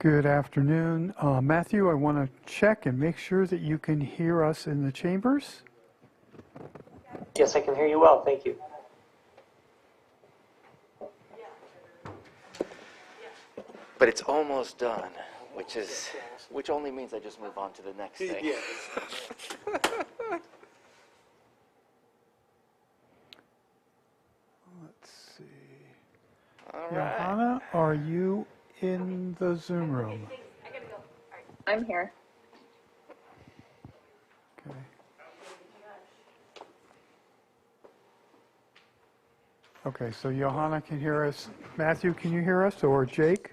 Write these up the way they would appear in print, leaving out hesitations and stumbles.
Good afternoon. Matthew, I want to check and make sure that you can hear us in the chambers. Yes, I can hear you well. Thank you. But it's almost done, which only means I just move on to the next thing. Yeah. Let's see. All right. Johanna, are you in the Zoom room? I'm here. Okay. Okay, so Johanna can hear us. Matthew, can you hear us, or Jake?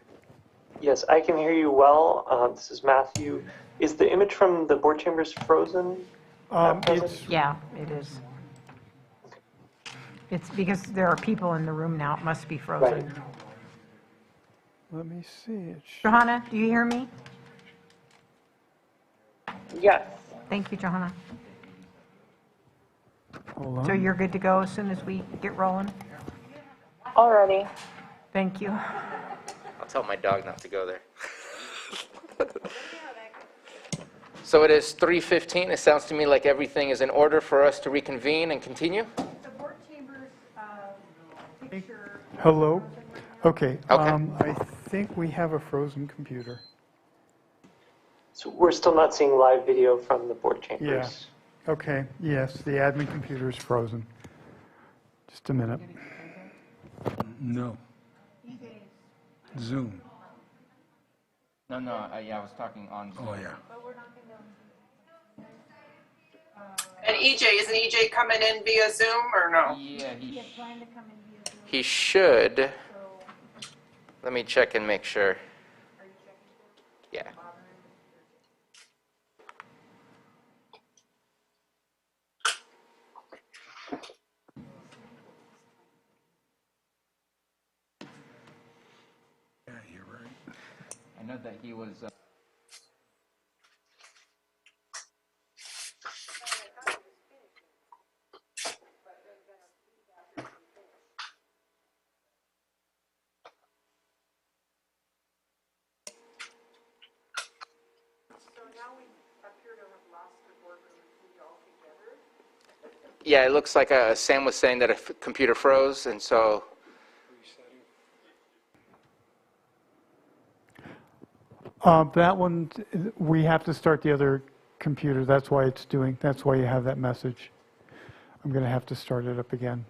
Yes, I can hear you well. This is Matthew. Is the image from the board chambers frozen? Yeah, it is. It's because there are people in the room now. It must be frozen. Right. Let me see. Johanna, do you hear me? Yes. Thank you, Johanna. Hold on. So you're good to go as soon as we get rolling? Already. Thank you. I'll tell my dog not to go there. So it is 3:15. It sounds to me like everything is in order for us to reconvene and continue. The board chambers picture. Hello? Okay. Okay. I think we have a frozen computer. So we're still not seeing live video from the board chambers. Yeah. Okay. Yes, the admin computer is frozen. Just a minute. No. Zoom. No, yeah, I was talking on Zoom. Oh, yeah. And EJ, isn't EJ coming in via Zoom or no? Yeah, he should. Let me check and make sure. Yeah. Yeah, you're right. I know that he was. Yeah, it looks like Sam was saying that a computer froze, and so. That one, we have to start the other computer. That's why you have that message. I'm going to have to start it up again.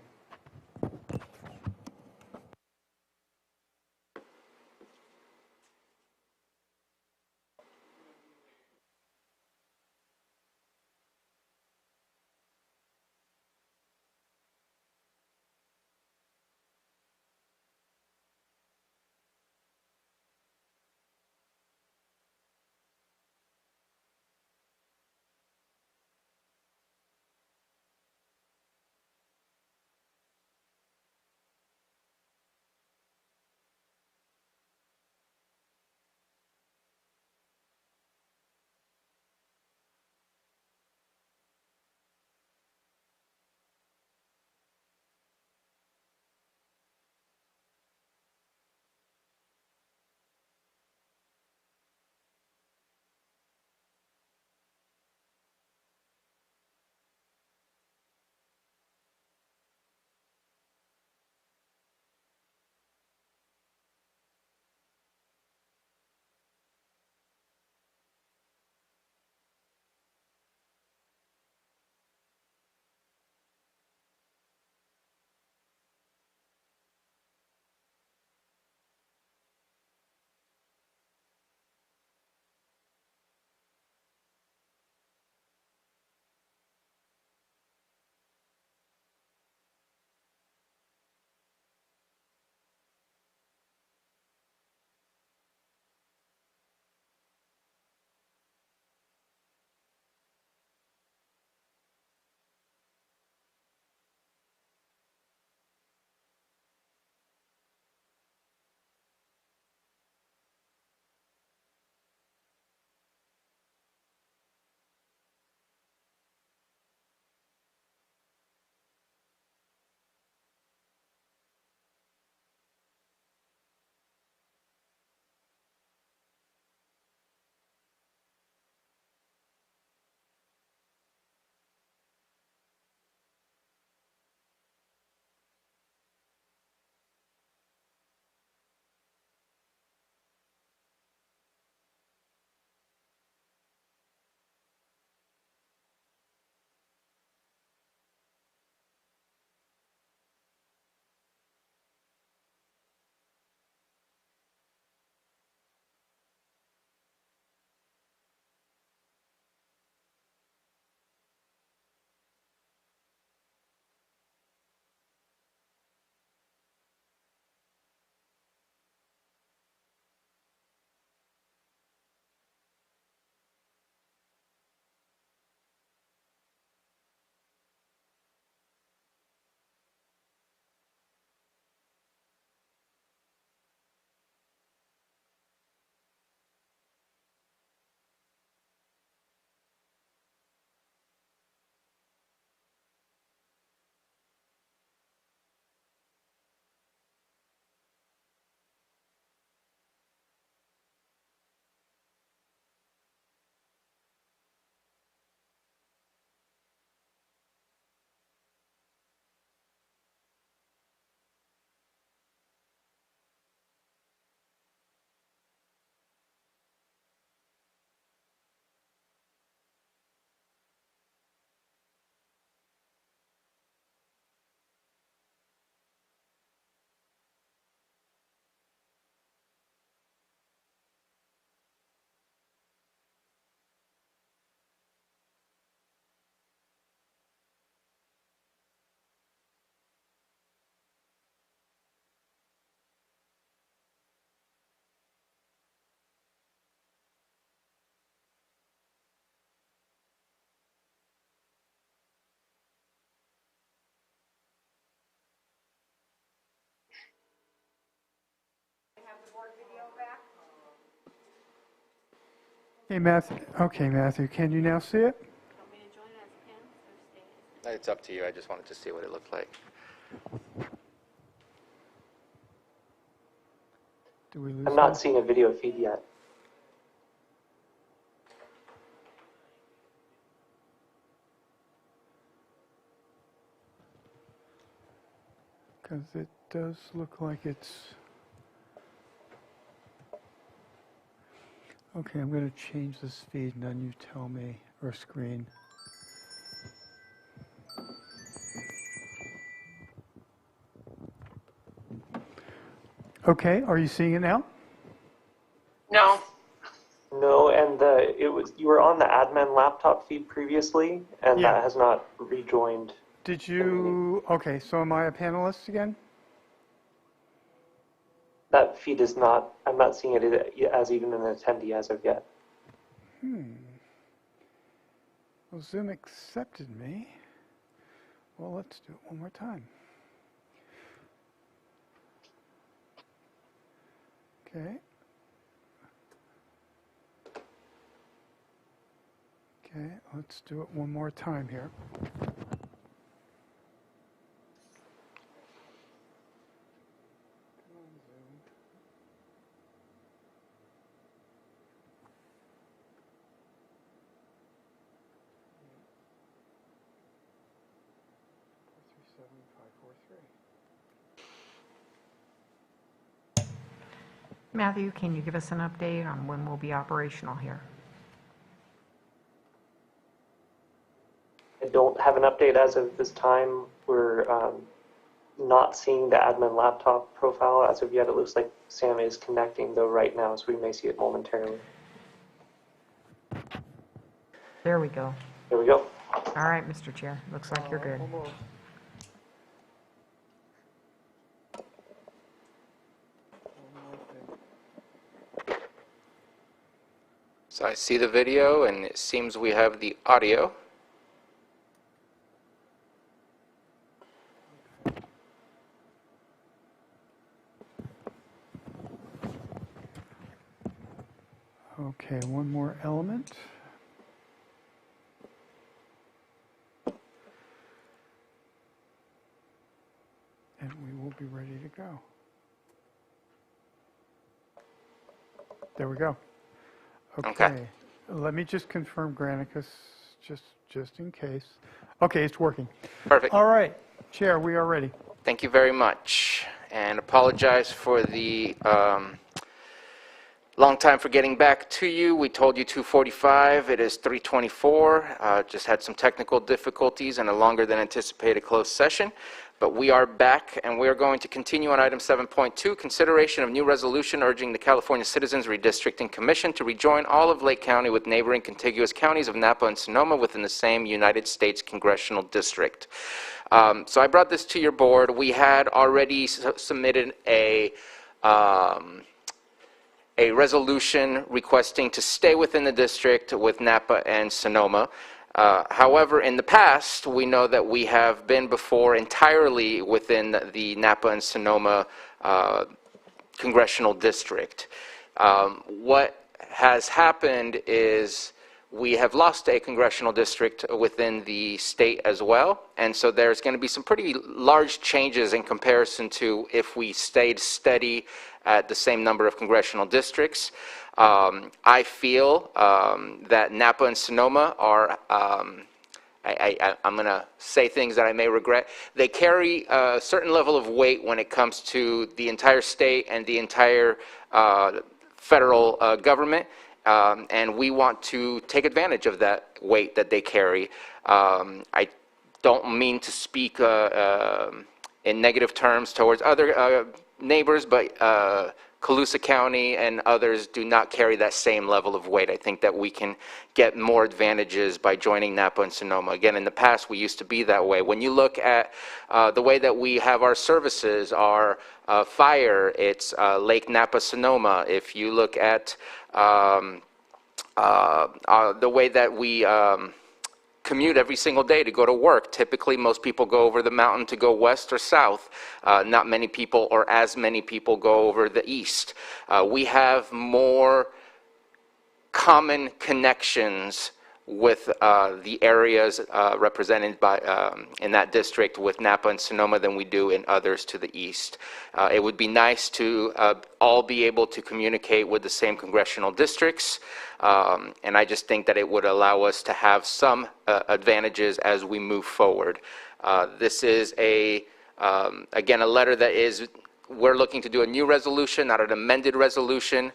Hey, Matthew. Okay, Matthew, can you now see it? It's up to you. I just wanted to see what it looked like. Do we lose I'm not that? seeing a video feed yet. Because it does look like it's... Okay, I'm going to change this feed and then you tell me, or screen. Okay, are you seeing it now? No. No, and you were on the admin laptop feed previously, and Yeah. that has not rejoined. Did you... Okay, so am I a panelist again? That feed is not, I'm not seeing it as even an attendee as of yet. Well, Zoom accepted me. Well, let's do it one more time. Okay. Okay, let's do it one more time here. Matthew, can you give us an update on when we'll be operational here? I don't have an update as of this time. We're not seeing the admin laptop profile as of yet. It looks like Sam is connecting though right now, so we may see it momentarily. There we go. There we go. All right, Mr. Chair, looks like you're good. Almost. So I see the video, and it seems we have the audio. Okay, one more element. And we will be ready to go. There we go. Okay. Let me just confirm Granicus, just in case. Okay, it's working. Perfect. All right, Chair, we are ready. Thank you very much, and apologize for the long time for getting back to you. We told you 2:45. It is 3:24. Just had some technical difficulties and a longer than anticipated closed session. But we are back, and we are going to continue on item 7.2, consideration of new resolution urging the California Citizens Redistricting Commission to rejoin all of Lake County with neighboring contiguous counties of Napa and Sonoma within the same United States Congressional District. So I brought this to your board. We had already submitted a resolution requesting to stay within the district with Napa and Sonoma. However, in the past, we know that we have been before entirely within the Napa and Sonoma congressional district. What has happened is we have lost a congressional district within the state as well, and so there's going to be some pretty large changes in comparison to if we stayed steady at the same number of congressional districts. I feel that Napa and Sonoma are, I'm going to say things that I may regret. They carry a certain level of weight when it comes to the entire state and the entire federal government, and we want to take advantage of that weight that they carry. I don't mean to speak in negative terms towards other neighbors, but Colusa County and others do not carry that same level of weight. I think that we can get more advantages by joining Napa and Sonoma. Again, in the past, we used to be that way. When you look at the way that we have our services, our fire, it's Lake Napa, Sonoma. If you look at the way that we commute every single day to go to work. Typically, most people go over the mountain to go west or south. Not many people, or as many people, go over the east. We have more common connections with the areas represented by in that district with Napa and Sonoma than we do in others to the east. It would be nice to all be able to communicate with the same congressional districts, and I just think that it would allow us to have some advantages as we move forward. This is again, a letter that is, we're looking to do a new resolution, not an amended resolution.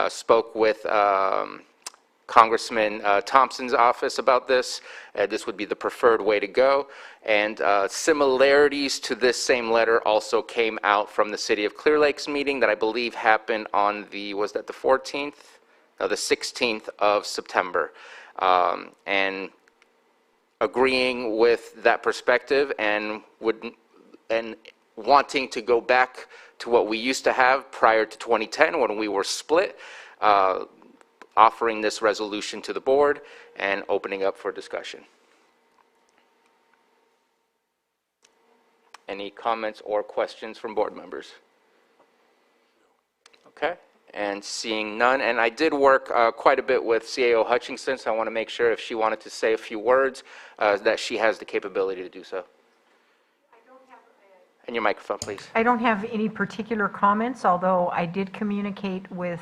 Spoke with Congressman Thompson's office about this. This would be the preferred way to go. And similarities to this same letter also came out from the City of Clear Lake's meeting that I believe happened on the, was that the 14th? No, the 16th of September. And agreeing with that perspective and wanting to go back to what we used to have prior to 2010 when we were split, offering this resolution to the board and opening up for discussion. Any comments or questions from board members? Okay, and seeing none, and I did work quite a bit with CAO Hutchinson, so I want to make sure if she wanted to say a few words, that she has the capability to do so. And your microphone, please. I don't have any particular comments, although I did communicate with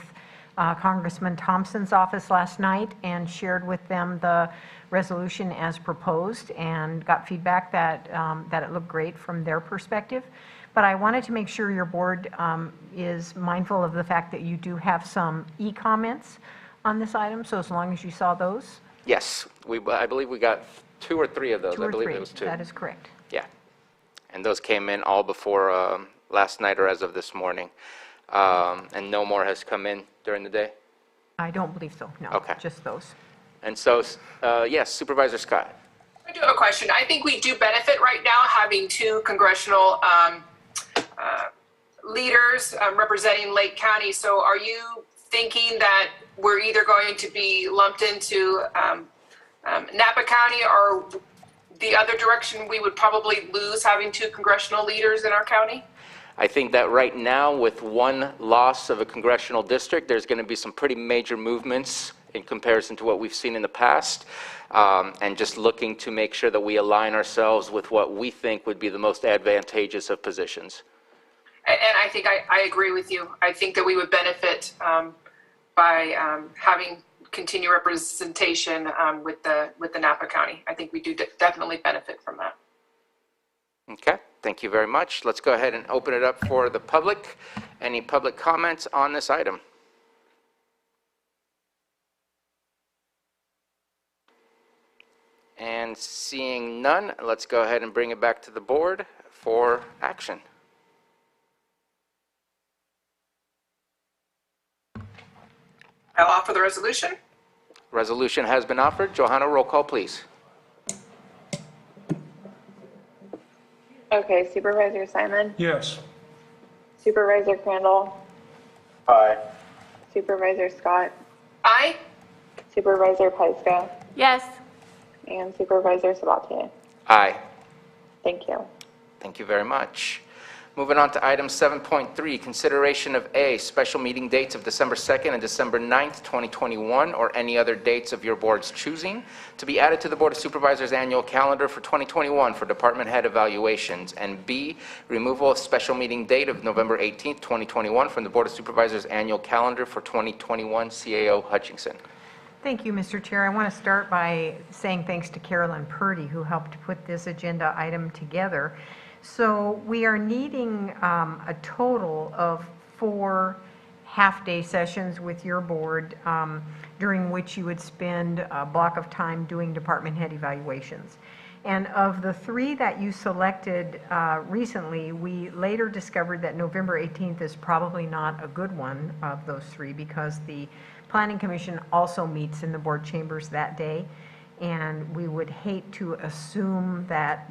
Congressman Thompson's office last night and shared with them the resolution as proposed and got feedback that, that it looked great from their perspective. But I wanted to make sure your board is mindful of the fact that you do have some e-comments on this item, so as long as you saw those. Yes, I believe we got 2 or 3 of those. Two or I believe three, it was 2. that is correct. Yeah, and those came in all before last night or as of this morning. And no more has come in during the day? I don't believe so, no. Okay. Just those. And so, yes, Supervisor Scott. I do have a question. I think we do benefit right now having 2 congressional leaders representing Lake County. So are you thinking that we're either going to be lumped into Napa County, or the other direction we would probably lose having 2 congressional leaders in our county? I think that right now, with one loss of a congressional district, there's going to be some pretty major movements in comparison to what we've seen in the past, and just looking to make sure that we align ourselves with what we think would be the most advantageous of positions. And I think I agree with you. I think that we would benefit by having continued representation with the Napa County. I think we do definitely benefit from that. Okay, thank you very much. Let's go ahead and open it up for the public. Any public comments on this item? And seeing none, let's go ahead and bring it back to the board for action. I'll offer the resolution. Resolution has been offered. Johanna, roll call, please. Okay, Supervisor Simon, Yes. Supervisor Crandall, Aye. Supervisor Scott, Aye. Supervisor Pyska, Yes. and Supervisor Sabatier. Aye. Thank you. Thank you very much. Moving on to item 7.3, consideration of A, special meeting dates of December 2nd and December 9th, 2021, or any other dates of your board's choosing, to be added to the Board of Supervisors annual calendar for 2021 for department head evaluations. And B, removal of special meeting date of November 18th, 2021 from the Board of Supervisors annual calendar for 2021, CAO Hutchinson. Thank you, Mr. Chair. I want to start by saying thanks to Carolyn Purdy, who helped put this agenda item together. So we are needing a total of 4 half-day sessions with your board, during which you would spend a block of time doing department head evaluations. And of the 3 that you selected recently, we later discovered that November 18th is probably not a good one of those 3, because the Planning Commission also meets in the board chambers that day. And we would hate to assume that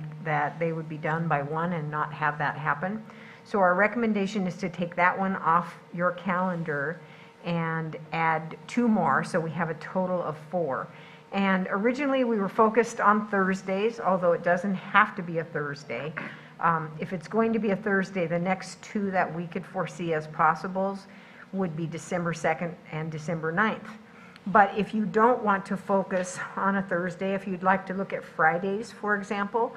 they would be done by 1 and not have that happen. So our recommendation is to take that one off your calendar and add 2 more, so we have a total of 4. And originally we were focused on Thursdays, although it doesn't have to be a Thursday. If it's going to be a Thursday, the next 2 that we could foresee as possibles would be December 2nd and December 9th. But if you don't want to focus on a Thursday, if you'd like to look at Fridays, for example,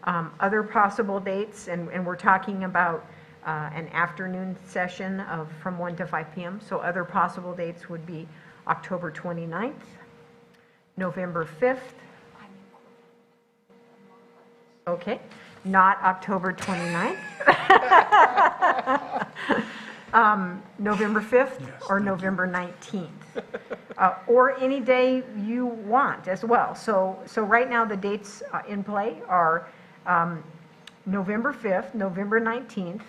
other possible dates, and we're talking about an afternoon session from 1 to 5 p.m. So other possible dates would be October 29th, November 5th. Okay, not October 29th. November 5th or November 19th. Or any day you want as well. So right now the dates in play are November 5th, November 19th,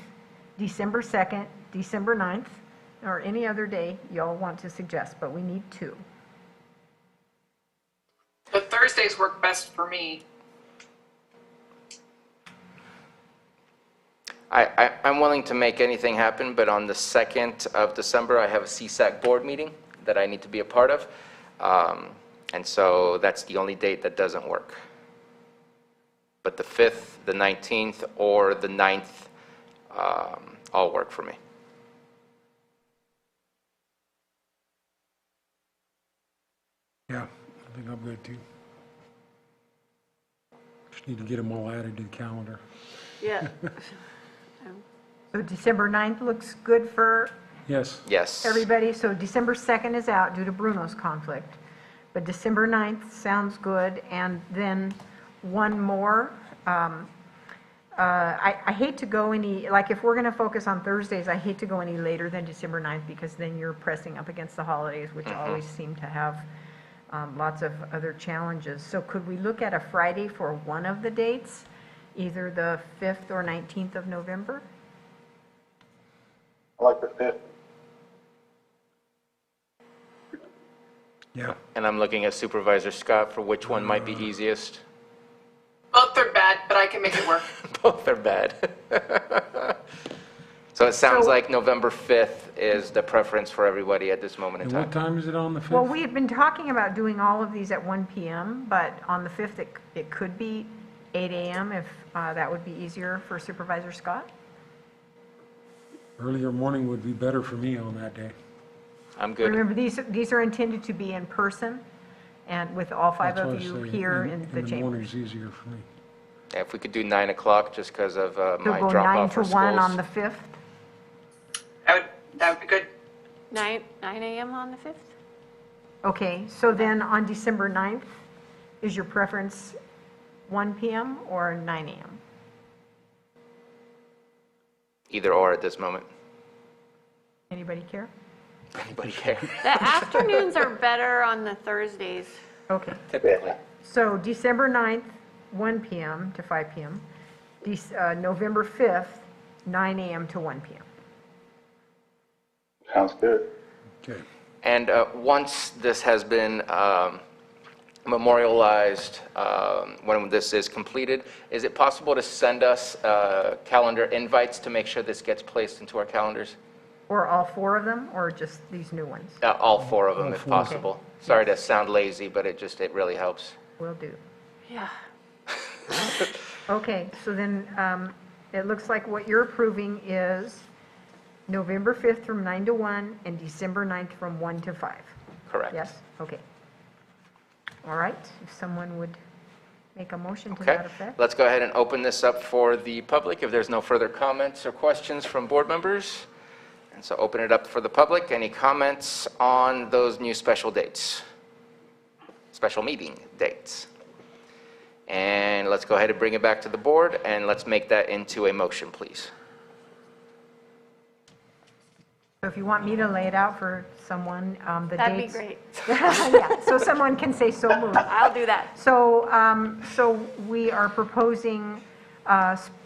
December 2nd, December 9th, or any other day y'all want to suggest, but we need 2. The Thursdays work best for me. I'm willing to make anything happen, but on the 2nd of December, I have a CSAC board meeting that I need to be a part of. And so that's the only date that doesn't work. But the 5th, the 19th, or the 9th all work for me. Yeah, I think I'm good too. Just need to get them all added to the calendar. Yeah. So December 9th looks good for Yes. Yes. everybody. So December 2nd is out due to Bruno's conflict. But December 9th sounds good. And then one more. I hate to go any, like if we're going to focus on Thursdays, I hate to go any later than December 9th because then you're pressing up against the holidays, which always seem to have lots of other challenges. So could we look at a Friday for one of the dates, either the 5th or 19th of November? I like the 5th. Yeah. And I'm looking at Supervisor Scott for which one might be easiest. Both are bad, but I can make it work. Both are bad. So it sounds like November 5th is the preference for everybody at this moment in And what time. time is it on the 5th? Well, we had been talking about doing all of these at 1 p.m., but on the 5th, it could be 8 a.m. if that would be easier for Supervisor Scott. Earlier morning would be better for me on that day. I'm good. Remember, these are intended to be in person and with all 5 That's of what I you say, here in the the chambers. morning's easier for me. If we could do 9 o'clock just because of So my go drop 9 off to for 1 on schools. the 5th? That would be good. 9 a.m. on the 5th? Okay, so then on December 9th, is your preference 1 p.m. or 9 a.m.? Either or at this moment. Anybody care? Anybody care? The afternoons are better on the Thursdays. Okay, Typically. so December 9th, 1 p.m. to 5 p.m. November 5th, 9 a.m. to 1 p.m. Sounds good. Okay. And once this has been memorialized, when this is completed, is it possible to send us calendar invites to make sure this gets placed into our calendars? Or all 4 of them, or just these new ones? All 4 of them, All if 4. possible. Sorry to sound lazy, but it really helps. Will do. Yeah. Okay, so then it looks like what you're approving is November 5th from 9 to 1 and December 9th from 1 to 5. Correct. Yes? Okay. All right, if someone would make a motion to Okay, that effect. let's go ahead and open this up for the public if there's no further comments or questions from board members. And so open it up for the public. Any comments on those new special dates? Special meeting dates? And let's go ahead and bring it back to the board, and let's make that into a motion, please. So if you want me to lay it out for someone, the That'd be dates. great. Yeah, so someone can say so moved. I'll do that. So we are proposing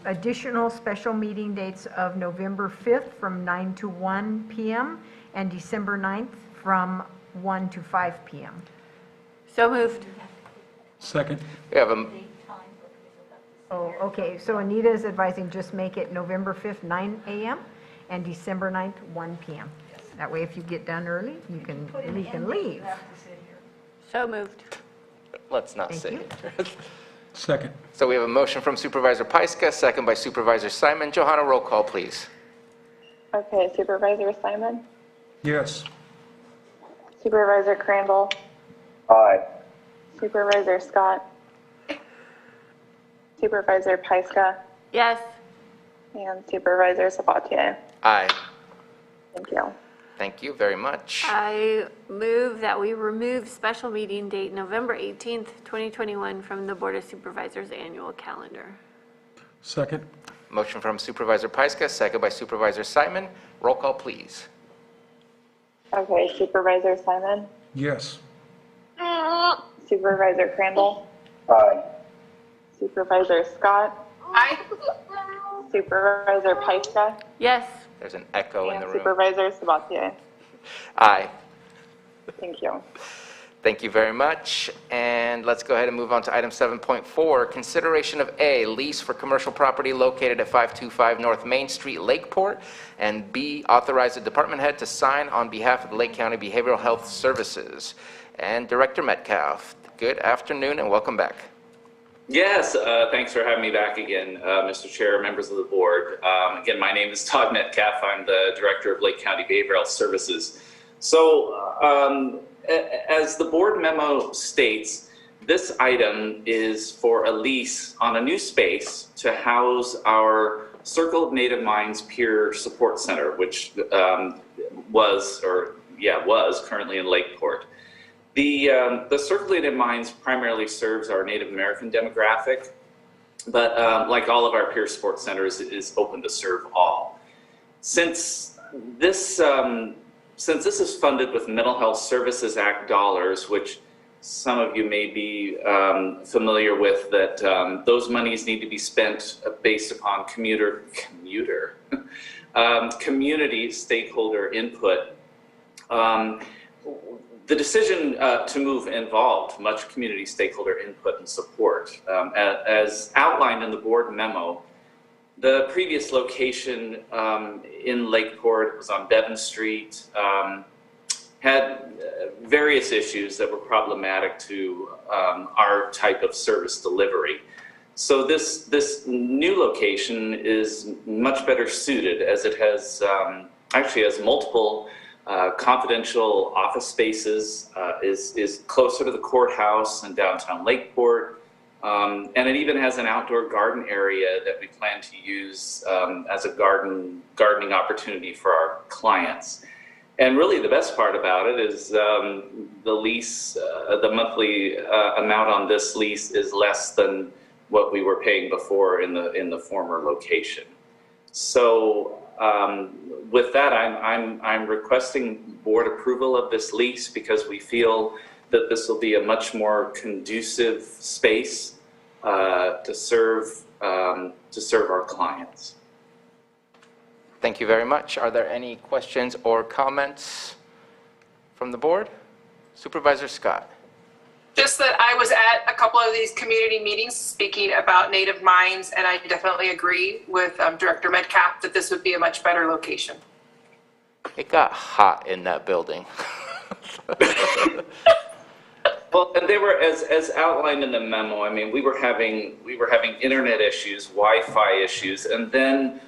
additional special meeting dates of November 5th from 9 to 1 p.m. and December 9th from 1 to 5 p.m. So moved. Second. We have a, Oh, okay, so Anita is advising just make it November 5th, 9 a.m. and December 9th, 1 p.m. That way if you get done early, you can leave. So moved. let's not Thank say you. it. Second. So we have a motion from Supervisor Pyska, second by Supervisor Simon. Johanna, roll call, please. Okay, Supervisor Simon, Yes. Supervisor Crandall, Aye. Supervisor Scott, Supervisor Pyska, Yes. and Supervisor Sabatier. Aye. Thank you. Thank you very much. I move that we remove special meeting date November 18th, 2021 from the Board of Supervisors annual calendar. Second? Motion from Supervisor Pyska, second by Supervisor Simon. Roll call, please. Okay, Supervisor Simon, Yes. Supervisor Crandall, Aye. Supervisor Scott, Aye. Supervisor Pyska, Yes. There's an echo in and the room. Supervisor Sabatier. Aye. Thank you. Thank you very much. And let's go ahead and move on to item 7.4, consideration of A, lease for commercial property located at 525 North Main Street, Lakeport, and B, authorize the department head to sign on behalf of the Lake County Behavioral Health Services. And Director Metcalf, good afternoon and welcome back. Yes, thanks for having me back again, Mr. Chair, members of the board. Again, my name is Todd Metcalf. I'm the Director of Lake County Behavioral Health Services. So, as the board memo states, this item is for a lease on a new space to house our Circle of Native Minds Peer Support Center, which was currently in Lakeport. The Circle of Native Minds primarily serves our Native American demographic, but like all of our peer support centers, it is open to serve all. Since this is funded with Mental Health Services Act dollars, which some of you may be familiar with, that those monies need to be spent based upon community stakeholder input. The decision to move involved much community stakeholder input and support. As outlined in the board memo, the previous location in Lakeport was on Bevan Street, had various issues that were problematic to our type of service delivery. So this new location is much better suited, as it has actually has multiple confidential office spaces, is closer to the courthouse and downtown Lakeport, and it even has an outdoor garden area that we plan to use as a gardening opportunity for our clients. And really the best part about it is the lease, the monthly amount on this lease is less than what we were paying before in the former location. So with that, I'm requesting board approval of this lease because we feel that this will be a much more conducive space to serve our clients. Thank you very much. Are there any questions or comments from the board? Supervisor Scott. Just that I was at a couple of these community meetings speaking about Native Minds, and I definitely agree with Director Metcalf that this would be a much better location. It got hot in that building. Well, and they were, as outlined in the memo, I mean, we were having internet issues, Wi-Fi issues, and then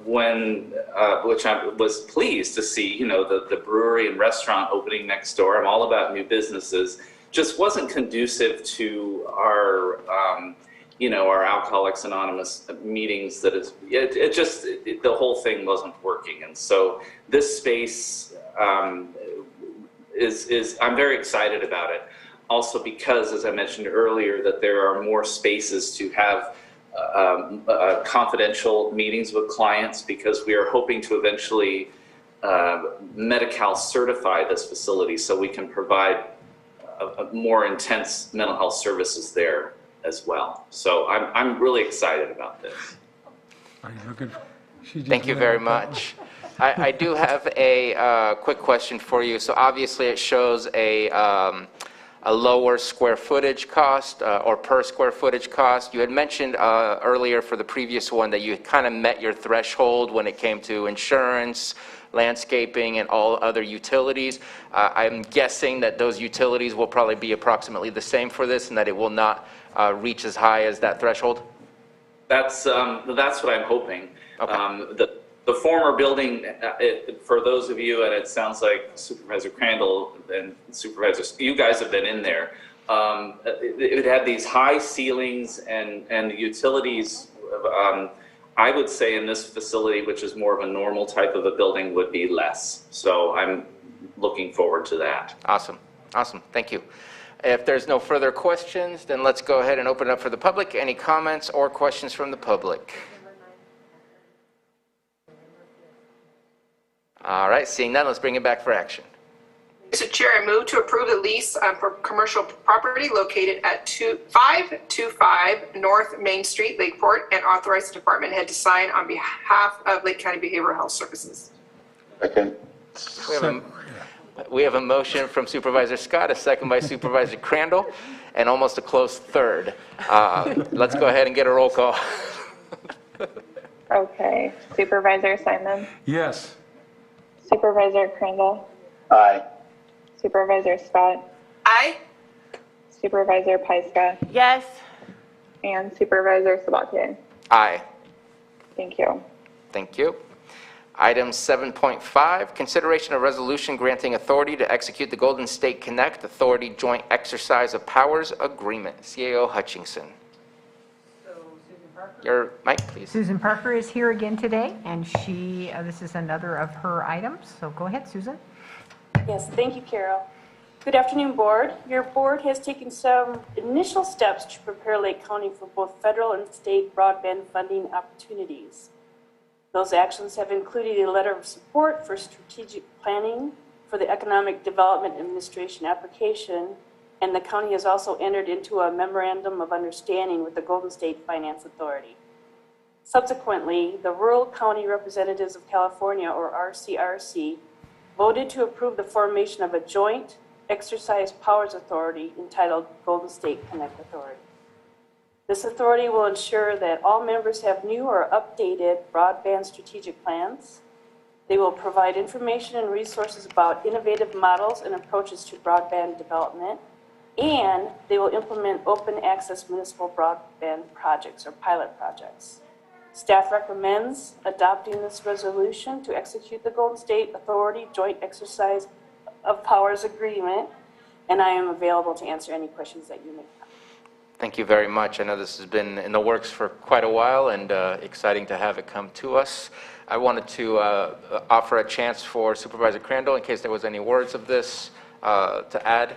which I was pleased to see, you know, the brewery and restaurant opening next door. I'm all about new businesses. Just wasn't conducive to our, our Alcoholics Anonymous meetings. The whole thing wasn't working. And so this space is I'm very excited about it. Also because, as I mentioned earlier, that there are more spaces to have confidential meetings with clients, because we are hoping to eventually Medi-Cal certify this facility so we can provide a more intense mental health services there as well. So I'm really excited about this. Are you looking? Thank you very much. I do have a quick question for you. So obviously it shows a lower square footage cost or per square footage cost. You had mentioned earlier for the previous one that you kind of met your threshold when it came to insurance, landscaping, and all other utilities. I'm guessing that those utilities will probably be approximately the same for this, and that it will not reach as high as that threshold? That's what I'm hoping. Okay. the former building, for those of you, and it sounds like Supervisor Crandall and Supervisor, you guys have been in there. It had these high ceilings and the utilities, I would say in this facility, which is more of a normal type of a building, would be less. So I'm looking forward to that. Awesome. Awesome. Thank you. If there's no further questions, then let's go ahead and open it up for the public. Any comments or questions from the public? All right, seeing none, let's bring it back for action. Mr. Chair, I move to approve the lease for commercial property located at 525 North Main Street, Lakeport, and authorize the department head to sign on behalf of Lake County Behavioral Health Services. Second. We have a motion from Supervisor Scott, a second by Supervisor Crandall, and almost a close third. Let's go ahead and get a roll call. Okay. Supervisor Simon? Yes. Supervisor Crandall? Aye. Supervisor Scott? Aye. Supervisor Pyska? Yes. And Supervisor Sabatier? Aye. Thank you. Thank you. Item 7.5, consideration of resolution granting authority to execute the Golden State Connect Authority Joint Exercise of Powers Agreement. CAO Hutchinson. Your mic, please. Susan Parker is here again today, and this is another of her items, so go ahead, Susan. Yes, thank you, Carol. Good afternoon, Board. Your Board has taken some initial steps to prepare Lake County for both federal and state broadband funding opportunities. Those actions have included a letter of support for strategic planning for the Economic Development Administration application, and the county has also entered into a memorandum of understanding with the Golden State Finance Authority. Subsequently, the Rural County Representatives of California, or Rcrc, voted to approve the formation of a joint exercise powers authority entitled Golden State Connect Authority. This authority will ensure that all members have new or updated broadband strategic plans. They will provide information and resources about innovative models and approaches to broadband development, and they will implement open access municipal broadband projects or pilot projects. Staff recommends adopting this resolution to execute the Golden State Authority Joint Exercise of Powers Agreement, and I am available to answer any questions that you may have. Thank you very much. I know this has been in the works for quite a while, and exciting to have it come to us. I wanted to offer a chance for Supervisor Crandall, in case there was any words of this to add.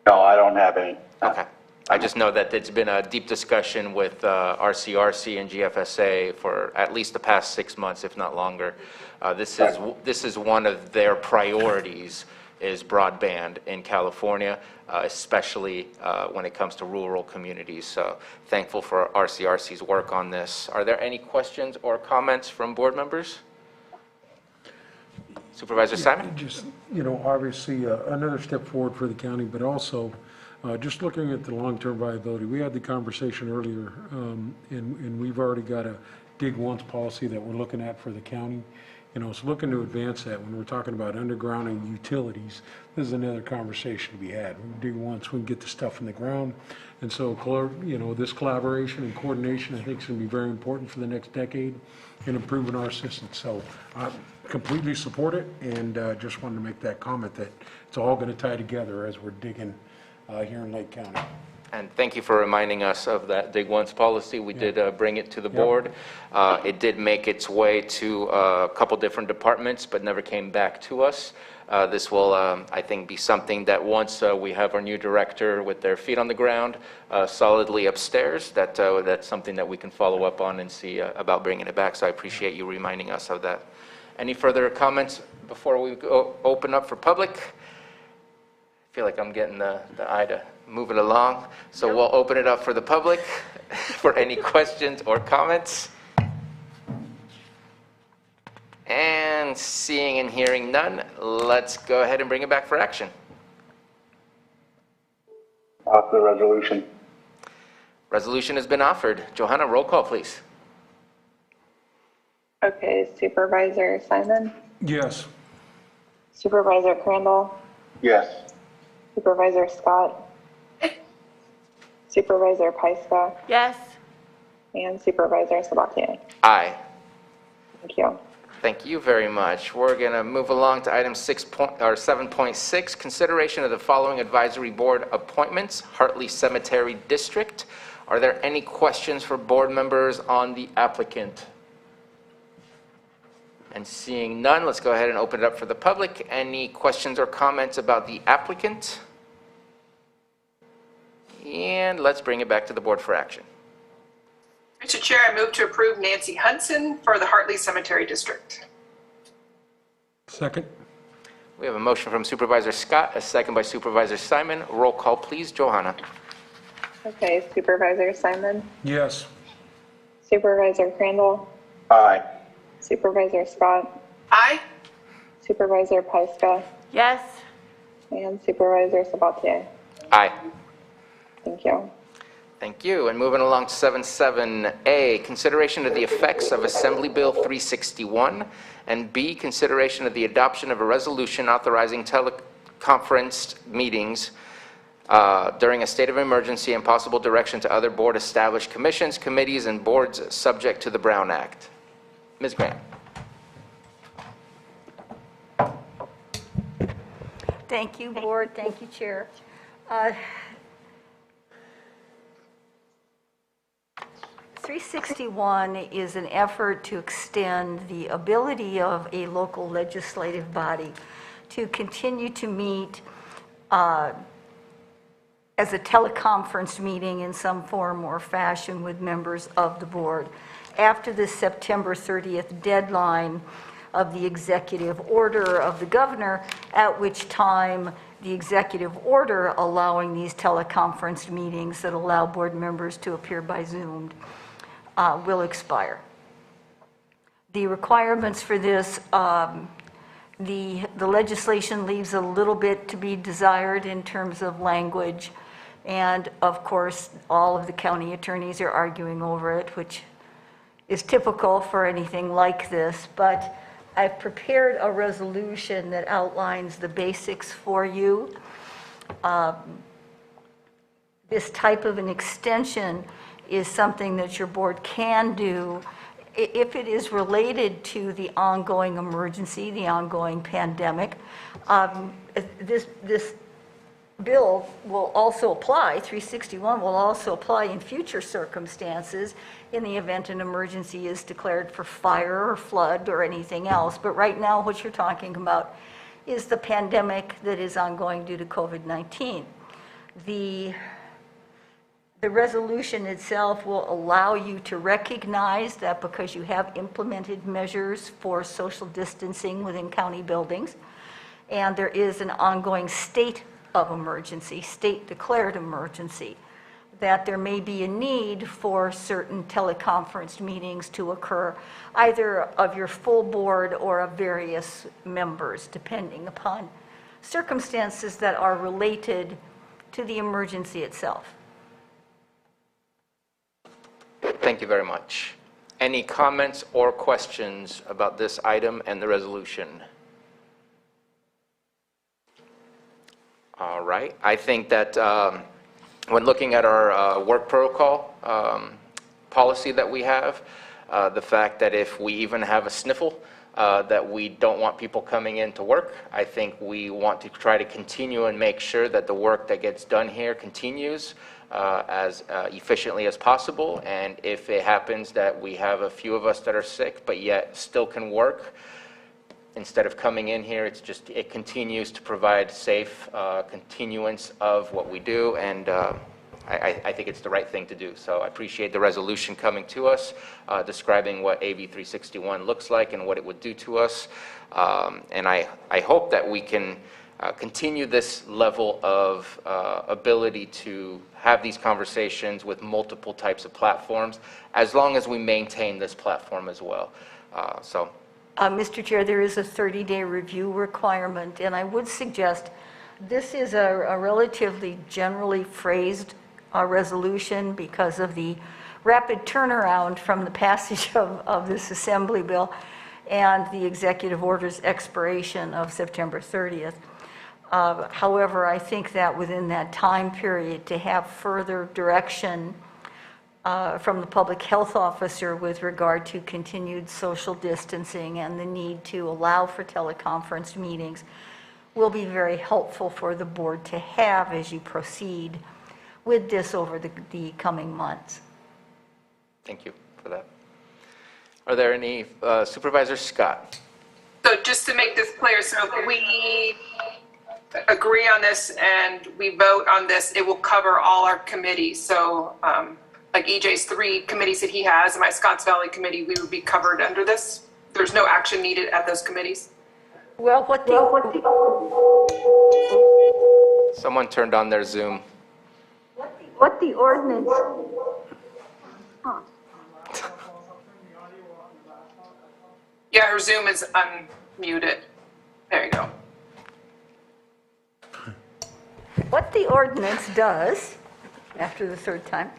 No, I don't have any. Okay. I just know that it's been a deep discussion with Rcrc and GFSA for at least the past 6 months, if not longer. This is one of their priorities, is broadband in California, especially when it comes to rural communities. So thankful for Rcrc's work on this. Are there any questions or comments from board members? Supervisor Simon? Just, obviously another step forward for the county, but also just looking at the long-term viability. We had the conversation earlier, and we've already got a dig once policy that we're looking at for the county. So looking to advance that when we're talking about undergrounding utilities, this is another conversation to be had. We dig once, we can get the stuff in the ground. And so, this collaboration and coordination, I think, is going to be very important for the next decade in improving our assistance. So I completely support it, and just wanted to make that comment that it's all going to tie together as we're digging here in Lake County. And thank you for reminding us of that Dig Once policy. We did bring it to the board. It did make its way to a couple different departments, but never came back to us. This will, I think, be something that once we have our new director with their feet on the ground, solidly upstairs, that's something that we can follow up on and see about bringing it back. So I appreciate you reminding us of that. Any further comments before we open up for public? I feel like I'm getting the eye to move it along. So we'll open it up for the public for any questions or comments. And seeing and hearing none, let's go ahead and bring it back for action. Offer the resolution. Resolution has been offered. Johanna, roll call, please. Okay, Supervisor Simon? Yes. Supervisor Crandall? Yes. Supervisor Scott? Supervisor Pyska? Yes. and Supervisor Sabatier. Aye. Thank you. Thank you very much. We're going to move along to item 7.6, consideration of the following advisory board appointments, Hartley Cemetery District. Are there any questions for board members on the applicant? And seeing none, let's go ahead and open it up for the public. Any questions or comments about the applicant? And let's bring it back to the board for action. Mr. Chair, I move to approve Nancy Hudson for the Hartley Cemetery District. Second? We have a motion from Supervisor Scott, a second by Supervisor Simon. Roll call, please. Johanna. Okay, Supervisor Simon, Yes. Supervisor Crandall, Aye. Supervisor Scott, Aye. Supervisor Pyska, Yes. and Supervisor Sabatier. Aye. Thank you. Thank you. And moving along to 7.7A, consideration of the effects of Assembly Bill 361, and B, consideration of the adoption of a resolution authorizing teleconferenced meetings during a state of emergency and possible direction to other board-established commissions, committees, and boards subject to the Brown Act. Ms. Graham. Thank you, Board. Thank you, Chair. 361 is an effort to extend the ability of a local legislative body to continue to meet as a teleconference meeting in some form or fashion with members of the board after the September 30th deadline of the executive order of the governor, at which time the executive order allowing these teleconference meetings that allow board members to appear by Zoom will expire. The requirements for this, the legislation leaves a little bit to be desired in terms of language, and of course all of the county attorneys are arguing over it, which is typical for anything like this, but I've prepared a resolution that outlines the basics for you. This type of an extension is something that your board can do if it is related to the ongoing emergency, the ongoing pandemic. This bill will also apply, 361 will also apply in future circumstances in the event an emergency is declared for fire or flood or anything else. But right now what you're talking about is the pandemic that is ongoing due to COVID-19. The resolution itself will allow you to recognize that because you have implemented measures for social distancing within county buildings, and there is an ongoing state of emergency, state declared emergency, that there may be a need for certain teleconference meetings to occur, either of your full board or of various members, depending upon circumstances that are related to the emergency itself. Thank you very much. Any comments or questions about this item and the resolution? All right. I think that when looking at our work protocol policy that we have, the fact that if we even have a sniffle, that we don't want people coming in to work. I think we want to try to continue and make sure that the work that gets done here continues as efficiently as possible. And if it happens that we have a few of us that are sick but yet still can work, instead of coming in here, it continues to provide safe continuance of what we do, and I think it's the right thing to do. So I appreciate the resolution coming to us, describing what AB 361 looks like and what it would do to us. And I hope that we can continue this level of ability to have these conversations with multiple types of platforms, as long as we maintain this platform as well. Mr. Chair, there is a 30-day review requirement, and I would suggest this is a relatively generally phrased resolution because of the rapid turnaround from the passage of this Assembly bill and the executive order's expiration of September 30th. However, I think that within that time period, to have further direction from the public health officer with regard to continued social distancing and the need to allow for teleconference meetings will be very helpful for the board to have as you proceed with this over the coming months. Thank you for that. Are there any, Supervisor Scott? So just to make this clear, so if we agree on this and we vote on this, it will cover all our committees. So like EJ's 3 committees that he has, and my Scotts Valley committee, we would be covered under this. There's no action needed at those committees. Well, Someone turned on their Zoom. what the ordinance, Yeah, her Zoom is unmuted. There you go. what the ordinance does, after the third time,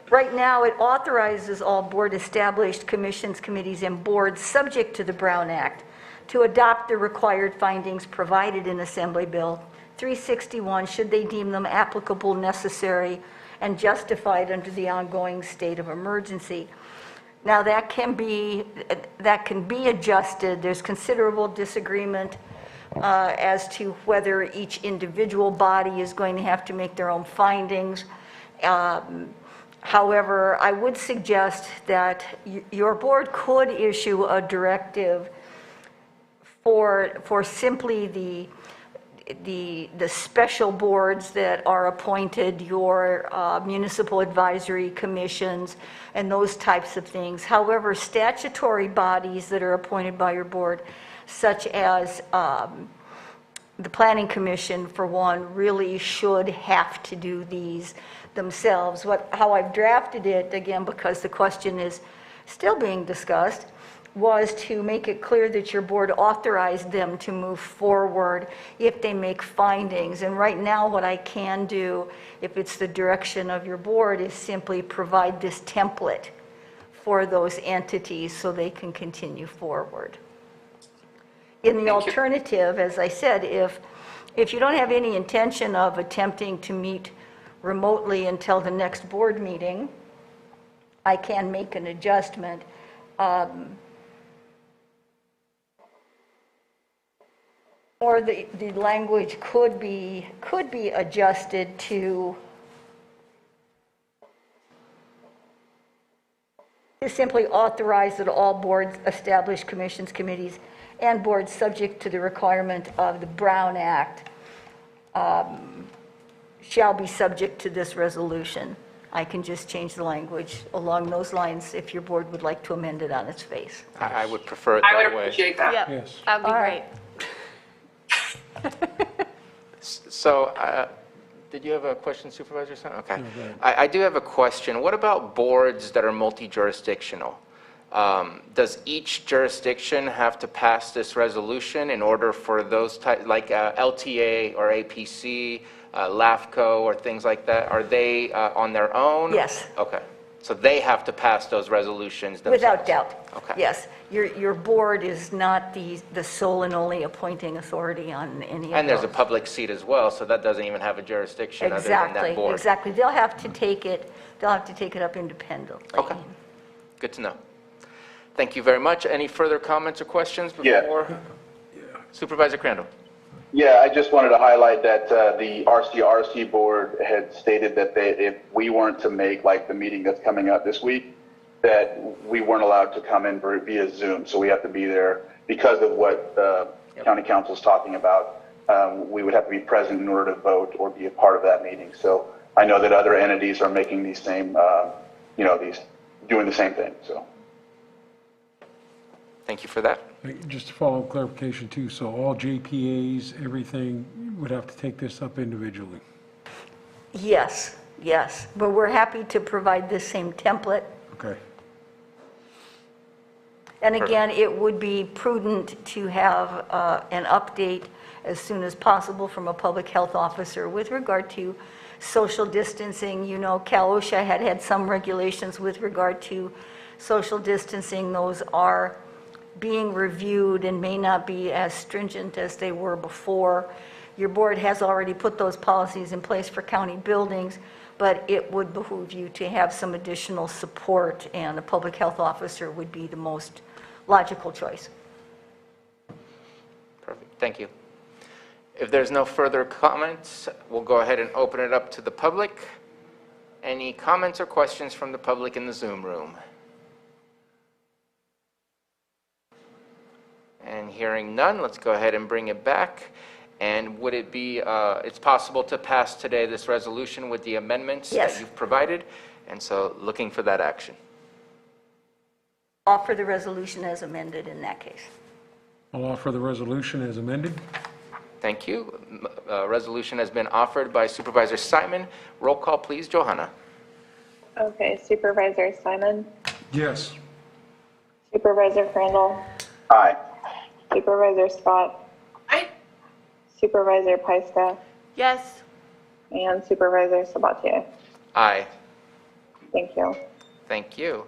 right now it authorizes all board-established commissions, committees, and boards subject to the Brown Act to adopt the required findings provided in Assembly Bill 361 should they deem them applicable, necessary, and justified under the ongoing state of emergency. Now that can be adjusted. There's considerable disagreement as to whether each individual body is going to have to make their own findings. However, I would suggest that your board could issue a directive for simply the special boards that are appointed, your municipal advisory commissions, and those types of things. However, statutory bodies that are appointed by your board, such as the Planning Commission, for one, really should have to do these themselves. How I've drafted it, again, because the question is still being discussed, was to make it clear that your board authorized them to move forward if they make findings. And right now, what I can do, if it's the direction of your board, is simply provide this template for those entities so they can continue forward. In the alternative, as I said, if you don't have any intention of attempting to meet remotely until the next board meeting, I can make an adjustment. Or the language could be adjusted to simply authorize that all boards, established commissions, committees, and boards subject to the requirement of the Brown Act shall be subject to this resolution. I can just change the language along those lines if your board would like to amend it on its face. I would prefer it that way. I would appreciate that. Yep, Yes. that'd be great. So, did you have a question, Supervisor Sen? Okay. I do have a question. What about boards that are multi-jurisdictional? Does each jurisdiction have to pass this resolution in order for those like LTA or APC, LAFCO or things like that? Are they on their own? Yes. Okay. So they have to pass those resolutions themselves? Without doubt. Okay. Yes. Your board is not the sole and only appointing authority on any of And there's a those. public seat as well, so that doesn't even have a jurisdiction other than that board. Exactly. They'll have to take it up independently. Okay. Good to know. Thank you very much. Any further comments or questions Yeah. before? Supervisor Crandall? Yeah, I just wanted to highlight that the RCRC board had stated that if we weren't to make like the meeting that's coming up this week, that we weren't allowed to come in via Zoom. So we have to be there because of what county council is talking about. We would have to be present in order to vote or be a part of that meeting. So I know that other entities are making these same, doing the same thing. So. Thank you for that. Just to follow up clarification too, so all JPAs, everything would have to take this up individually? Yes, but we're happy to provide this same template. Okay. And again, it would be prudent to have an update as soon as possible from a public health officer with regard to social distancing. You know, Cal OSHA had some regulations with regard to social distancing. Those are being reviewed and may not be as stringent as they were before. Your board has already put those policies in place for county buildings. but it would behoove you to have some additional support, and a public health officer would be the most logical choice. Perfect, thank you. If there's no further comments, we'll go ahead and open it up to the public. Any comments or questions from the public in the Zoom room? And hearing none, let's go ahead and bring it back. And would it be, it's possible to pass today this resolution with the amendments Yes. that you've provided? And so looking for that action. Offer the resolution as amended in that case. I'll offer the resolution as amended. Thank you. Resolution has been offered by Supervisor Simon. Roll call, please, Johanna. Okay, Supervisor Simon, Yes. Supervisor Crandall, Aye. Supervisor Scott, Aye. Supervisor Pyska, Yes. and Supervisor Sabatier. Aye. Thank you. Thank you.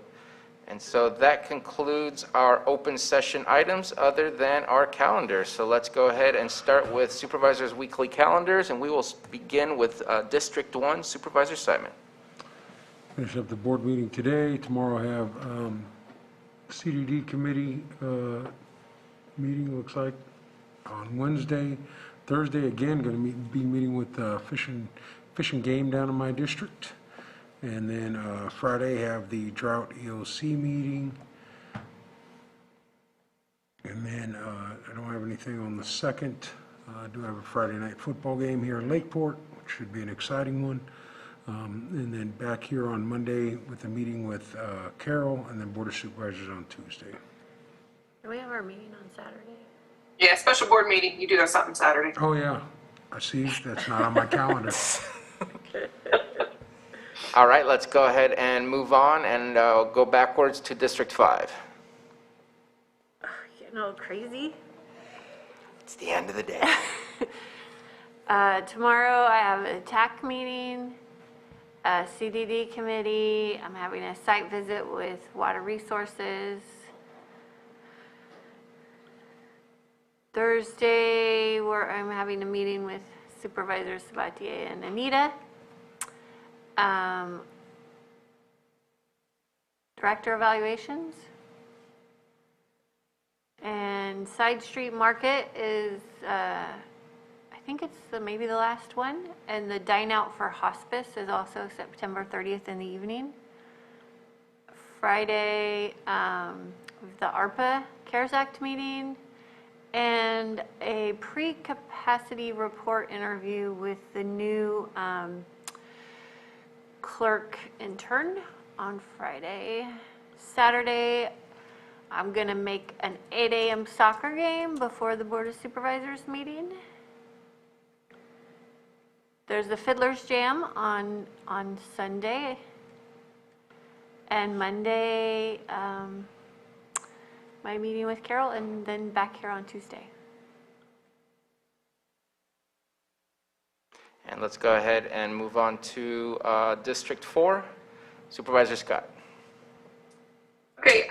And so that concludes our open session items other than our calendar. So let's go ahead and start with Supervisor's weekly calendars, and we will begin with District 1, Supervisor Simon. Finish up the board meeting today. Tomorrow I have CDD committee meeting, looks like, on Wednesday. Thursday, again, going to be meeting with Fish and Game down in my district. And then Friday, have the Drought EOC meeting. And then I don't have anything on the 2nd. I do have a Friday night football game here in Lakeport, which should be an exciting one. And then back here on Monday with a meeting with Carol, and then Board of Supervisors on Tuesday. Do we have our meeting on Saturday? Yeah, special board meeting. You do have something Saturday. Oh, yeah. I see. That's not on my calendar. All right, let's go ahead and move on and go backwards to District 5. Getting all crazy. It's the end of the day. Tomorrow I have a TAC meeting, a CDD committee. I'm having a site visit with Water Resources. Thursday, where I'm having a meeting with Supervisors Sabatier and Anita. Director evaluations. And Side Street Market is, I think it's maybe the last one. And the Dine Out for Hospice is also September 30th in the evening. Friday, the ARPA CARES Act meeting. And a pre-capacity report interview with the new clerk intern on Friday. Saturday, I'm gonna make an 8 a.m. soccer game before the Board of Supervisors meeting. There's the Fiddler's Jam on Sunday. And Monday, my meeting with Carol, and then back here on Tuesday. And let's go ahead and move on to District 4, Supervisor Scott. Okay,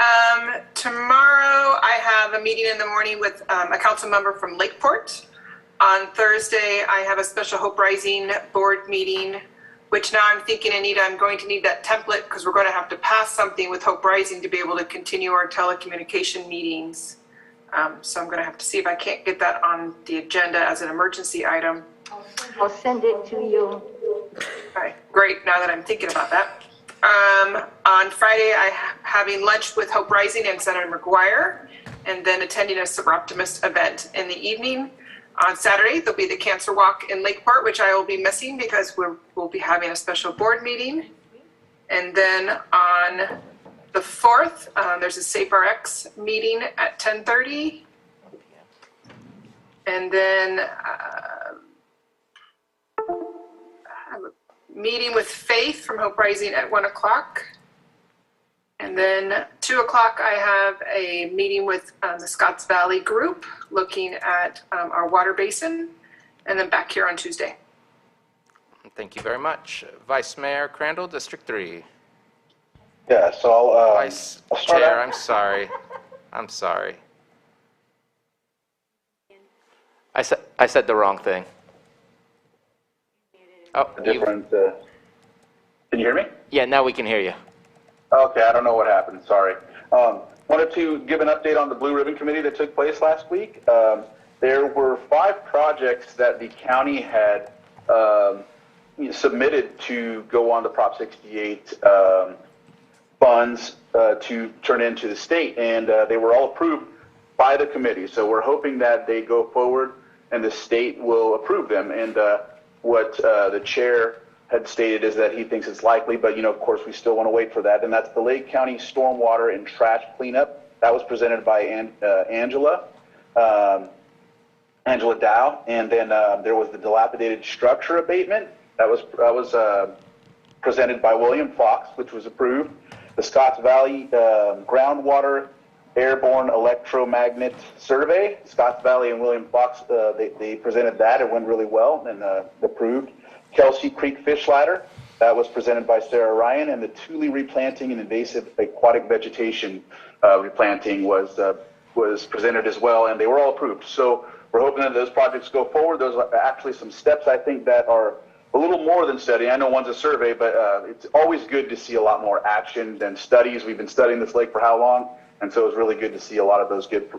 tomorrow I have a meeting in the morning with a council member from Lakeport. On Thursday, I have a special Hope Rising board meeting, which now I'm thinking, Anita, I'm going to need that template because we're going to have to pass something with Hope Rising to be able to continue our telecommunication meetings. So I'm going to have to see if I can't get that on the agenda as an emergency item. I'll send it to you. Okay, great, now that I'm thinking about that. On Friday, I'm having lunch with Hope Rising and Senator McGuire, and then attending a Super Optimist event in the evening. On Saturday, there'll be the Cancer Walk in Lakeport, which I will be missing because we'll be having a special board meeting. And then on the 4th, there's a SafeRx meeting at 10:30. And then I have a meeting with Faith from Hope Rising at 1 o'clock. And then 2 o'clock, I have a meeting with the Scotts Valley group looking at our water basin, and then back here on Tuesday. Thank you very much. Vice Mayor Crandall, District 3. Yeah, so Vice I'll start Chair, out. I'm sorry. I'm sorry. I said the wrong thing. Oh, A different, Can you hear me? Yeah, now we can hear you. Okay, I don't know what happened. Sorry. Wanted to give an update on the Blue Ribbon Committee that took place last week. There were 5 projects that the county had submitted to go on the Prop 68 funds to turn into the state, and they were all approved by the committee. So we're hoping that they go forward and the state will approve them. And what the chair had stated is that he thinks it's likely, but of course we still want to wait for that. And that's the Lake County Stormwater and Trash Cleanup. That was presented by Angela Dow. And then there was the dilapidated structure abatement. That was presented by William Fox, which was approved. The Scotts Valley groundwater airborne electromagnet survey. Scotts Valley and William Fox, they presented that. It went really well and approved. Kelsey Creek Fish Ladder, that was presented by Sarah Ryan, and the Thule replanting and invasive aquatic vegetation replanting was presented as well, and they were all approved. So we're hoping that those projects go forward. Those are actually some steps, I think, that are a little more than study. I know one's a survey, but it's always good to see a lot more action than studies. We've been studying this lake for how long? And so it's really good to see a lot of those get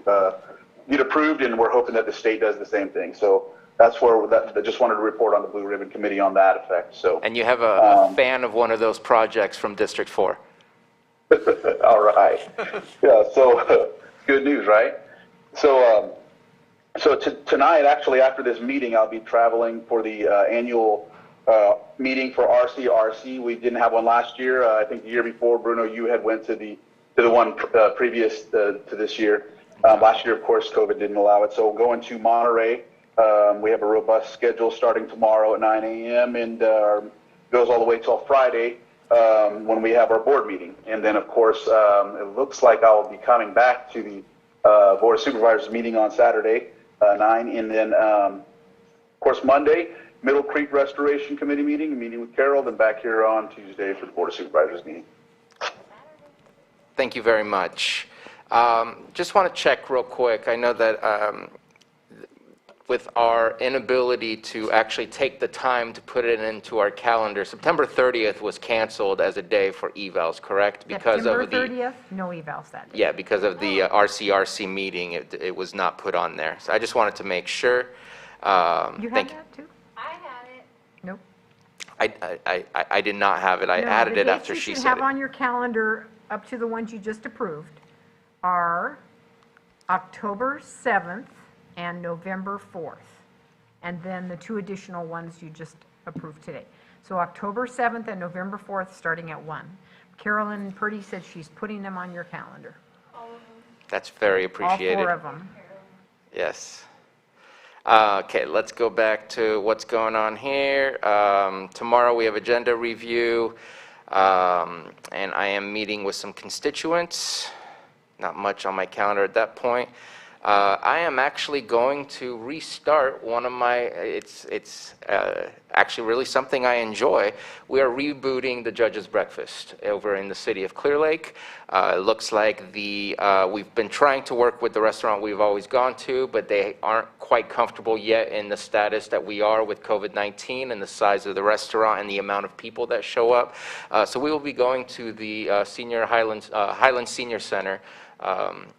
approved, and we're hoping that the state does the same thing. So that's where I just wanted to report on the Blue Ribbon Committee on that effect. So. And you have a fan of one of those projects from District 4. All right. Yeah, so good news, right? So, tonight, actually, after this meeting, I'll be traveling for the annual meeting for Rcrc. We didn't have one last year. I think the year before, Bruno, you had went to the one previous to this year. Last year, of course, COVID didn't allow it. So going to Monterey. We have a robust schedule starting tomorrow at 9 a.m. and goes all the way till Friday when we have our board meeting. And then, of course, it looks like I will be coming back to the Board of Supervisors meeting on Saturday, 9. And then, of course, Monday, Middle Creek Restoration Committee meeting with Carol, then back here on Tuesday for the Board of Supervisors meeting. Thank you very much. Just want to check real quick. I know that with our inability to actually take the time to put it into our calendar, September 30th was canceled as a day for evals, correct? Because September of the 30th, no evals that day. Yeah, because of the Rcrc meeting, it was not put on there. So I just wanted to make sure. You had that too? I had it. Nope. I did not have it. I added it after she The dates you should said have it. on your calendar, up to the ones you just approved, are October 7th and November 4th, and then the 2 additional ones you just approved today. So October 7th and November 4th, starting at 1. Carolyn Purdy said she's putting them on your calendar. That's very appreciated. All 4 of them. Yes. Okay, let's go back to what's going on here. Tomorrow we have agenda review, and I am meeting with some constituents. Not much on my calendar at that point. I am actually going to restart one of my, it's actually really something I enjoy. We are rebooting the Judge's Breakfast over in the city of Clear Lake. It looks like we've been trying to work with the restaurant we've always gone to, but they aren't quite comfortable yet in the status that we are with COVID-19 and the size of the restaurant and the amount of people that show up. So we will be going to the Highlands Senior Center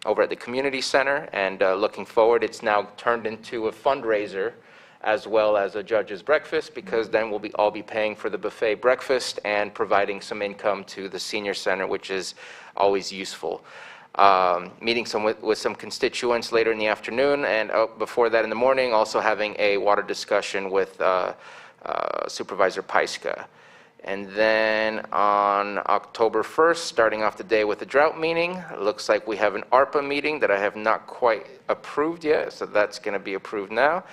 over at the community center, and looking forward, it's now turned into a fundraiser as well as a Judge's Breakfast, because then we'll all be paying for the buffet breakfast and providing some income to the senior center, which is always useful. Meeting with some constituents later in the afternoon, and before that in the morning, also having a water discussion with Supervisor Paiska. And then on October 1st, starting off the day with a drought meeting, it looks like we have an ARPA meeting that I have not quite approved yet, so that's going to be approved now.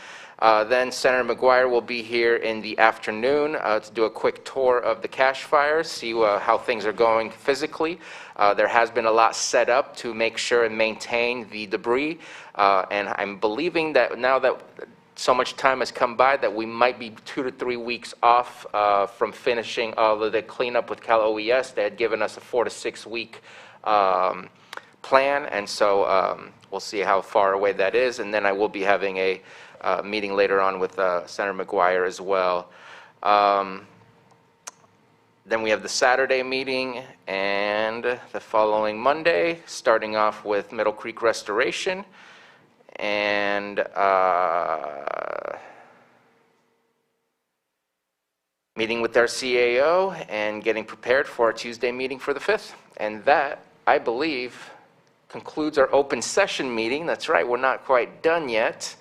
Then Senator McGuire will be here in the afternoon to do a quick tour of the cache fires, see how things are going physically. There has been a lot set up to make sure and maintain the debris, and I'm believing that now that so much time has come by that we might be 2 to 3 weeks off from finishing all of the cleanup with Cal OES. They had given us a 4 to 6 week plan, and so we'll see how far away that is. And then I will be having a meeting later on with Senator McGuire as well. Then we have the Saturday meeting and the following Monday, starting off with Middle Creek Restoration and meeting with our CAO and getting prepared for our Tuesday meeting for the 5th. And that, I believe, concludes our open session meeting. That's right, we're not quite done yet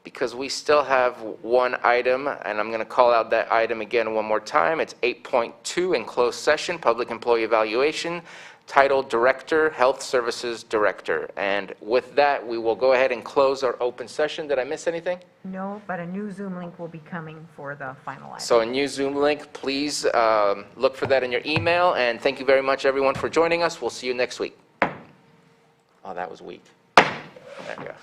because we still have one item, and I'm going to call out that item again one more time. It's 8.2 in closed session, public employee evaluation, title Director, Health Services Director. And with that, we will go ahead and close our open session. Did I miss anything? No, but a new Zoom link will be coming for the final item. So a new Zoom link, please look for that in your email. And thank you very much, everyone, for joining us. We'll see you next week. Oh, that was weak. There we go.